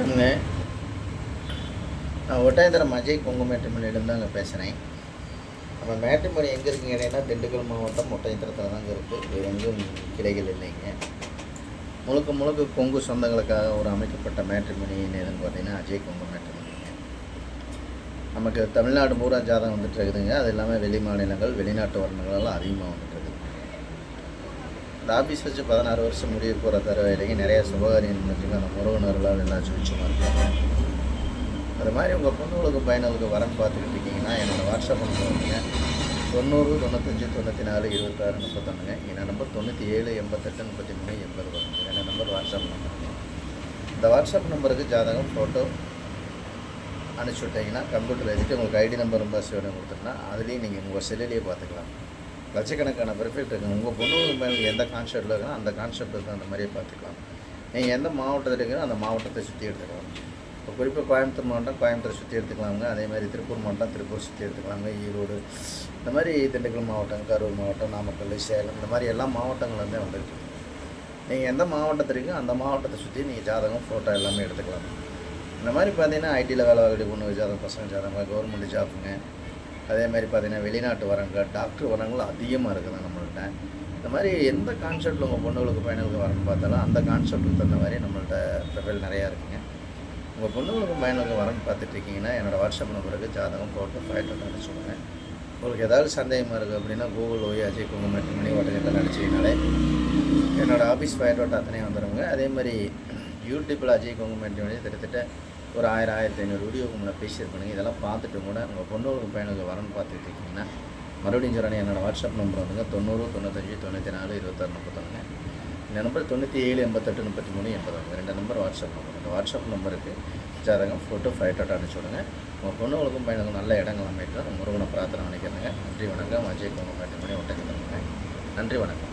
வணக்கம்ங்க. நான் ஒட்டயந்திரம் அஜய் கொங்கு மேட்ரிமோனியிலேருந்து தாங்க பேசுகிறேன். நம்ம மேட்ரிமோனி எங்கே இருக்குன்னு கேட்டிங்கன்னா, திண்டுக்கல் மாவட்டம் ஒட்டயந்திரத்தில் தாங்க இருக்குது. வேறு எங்கேயும் கிளைகள் இல்லைங்க. முழுக்க முழுக்க கொங்கு சொந்தங்களுக்காக ஒரு அமைக்கப்பட்ட மேட்ரிமோனி எதுன்னு பார்த்தீங்கன்னா அஜய் கொங்கு மேட்ரிமோனிங்க. நமக்கு தமிழ்நாடு பூரா ஜாதகம் வந்துட்டு இருக்குதுங்க. அது இல்லாமல் வெளி மாநிலங்கள், வெளிநாட்டு வர்ணங்களெல்லாம் அதிகமாக வந்துட்டு இருக்குது. இந்த ஆஃபீஸ் வச்சு 16 வருஷம் முடிய போகிற தருவாயிலேங்க நிறையா சுபகாரியம் முடிஞ்சுங்க. அந்த முருகனர்களால் எல்லாம் சுவிச்சமாக இருக்காங்க. அது மாதிரி உங்கள் பொண்ணுங்களுக்கு பையனுக்கு வரன்னு பார்த்துக்கிட்டு இருக்கீங்கன்னா என்னோடய வாட்ஸ்அப் நம்பர் வந்துங்க 90 95 94 26 31ங்க. என்னோட நம்பர் 97 88 33 80 வருங்க. என்னோடய நம்பர் வாட்ஸ்அப் நம்பருங்க. இந்த வாட்ஸ்அப் நம்பருக்கு ஜாதகம் ஃபோட்டோ அனுப்பிச்சி விட்டீங்கன்னா கம்ப்யூட்டர் எழுதிட்டு உங்களுக்கு ஐடி நம்பர் ரொம்ப சேவனை கொடுத்துட்டுனா அதுலேயும் நீங்கள் உங்கள் செல்லுலேயே பார்த்துக்கலாம். லட்சக்கணக்கான பெர்ஃபெக்ட் இருக்குங்க. உங்கள் பொண்ணுங்களுக்கு பையனுக்கு எந்த கான்செப்டில் இருக்குன்னா அந்த கான்செப்ட்டுக்கு அந்த மாதிரியே பார்த்துக்கலாம். நீங்கள் எந்த மாவட்டத்தில் இருக்கீங்களோ அந்த மாவட்டத்தை சுற்றி எடுத்துக்கலாம். இப்போ குறிப்பாக கோயம்புத்தூர் மாவட்டம் கோயம்புத்தூரை சுற்றி எடுத்துக்கலாங்க. அதேமாதிரி திருப்பூர் மாவட்டம் திருப்பூர் சுற்றி எடுத்துக்கலாங்க. ஈரோடு இந்த மாதிரி திண்டுக்கல் மாவட்டம், கரூர் மாவட்டம், நாமக்கல், சேலம் இந்த மாதிரி எல்லா மாவட்டங்கள்லேருந்தே வந்துருக்கு. நீங்கள் எந்த மாவட்டத்தில் இருக்கீங்க அந்த மாவட்டத்தை சுற்றி நீங்கள் ஜாதகம் ஃபோட்டோ எல்லாமே எடுத்துக்கலாம். இந்த மாதிரி பார்த்தீங்கன்னா ஐடியில் வேலை வாங்கக்கூடிய பொண்ணு ஜாதகம், பசங்க ஜாதகம், கவர்மெண்ட் ஜாப்புங்க. அதே மாதிரி பார்த்திங்கன்னா வெளிநாட்டு வரங்கள், டாக்டர் வரங்கள் அதிகமாக இருக்குது நம்மள்கிட்ட. இந்த மாதிரி எந்த கான்செப்டில் உங்கள் பொண்ணுங்களுக்கு பையனுக்கு வரன்னு பார்த்தாலும் அந்த கான்செப்ட்டுக்கு தகுந்த மாதிரி நம்மள்கிட்ட ப்ரொஃபைல் நிறையா இருக்குங்க. உங்கள் பொண்ணுங்களுக்கு பையனுக்கு வரன்னு பார்த்துட்ருக்கீங்கன்னா என்னோடய வாட்ஸ்அப் நம்பருக்கு ஜாதகம் ஃபோட்டோ ஃபைட்டோ அனுப்பிச்சுடுங்க. உங்களுக்கு ஏதாவது சந்தேகமாக இருக்குது அப்படின்னா கூகுள் போய் அஜய் கொங்கு மேட்ரிமோனி ஒட்டயத்தில் அடிச்சிங்கனாலே என்னோடய ஆஃபீஸ் ஃபைட்டோட்ட அத்தனையும் வந்துடுங்க. அதே மாதிரி யூடியூப்பில் அஜய் கொங்கு மேட்ரிமோனி கிட்டத்தட்ட ஒரு 1000 1500 வீடியோக்கு முன்னே பேசியிருப்பானுங்க. இதெல்லாம் பார்த்துட்டு கூட உங்கள் பொண்ணுங்களுக்கு பையனுக்கு வரன்னு பார்த்துட்டு இருக்கீங்கன்னா மறுபடியும் சொல்கிறேன். என்னோடய வாட்ஸ்அப் நம்பர் வந்துங்க 90 95 94 26 31ங்க. இந்த நம்பர் 97 88 33 80. ரெண்டு நம்பர் வாட்ஸ்அப் நம்பர். இந்த வாட்ஸ்அப் நம்பருக்கு ஜாதகம் ஃபோட்டோ ஃபைட்டோட்ட அனுப்பிச்சி விடுங்க. உங்கள் பொண்ணுங்களுக்கும் பையனுக்கும் நல்ல இடங்கள் அமைக்கலாம். முருகனை பிரார்த்தனை பண்ணிக்கிறேங்க. நன்றி வணக்கம். அஜய் கொங்கு மேட்ரிமோனி ஒட்டயத்தில். நன்றி வணக்கம்.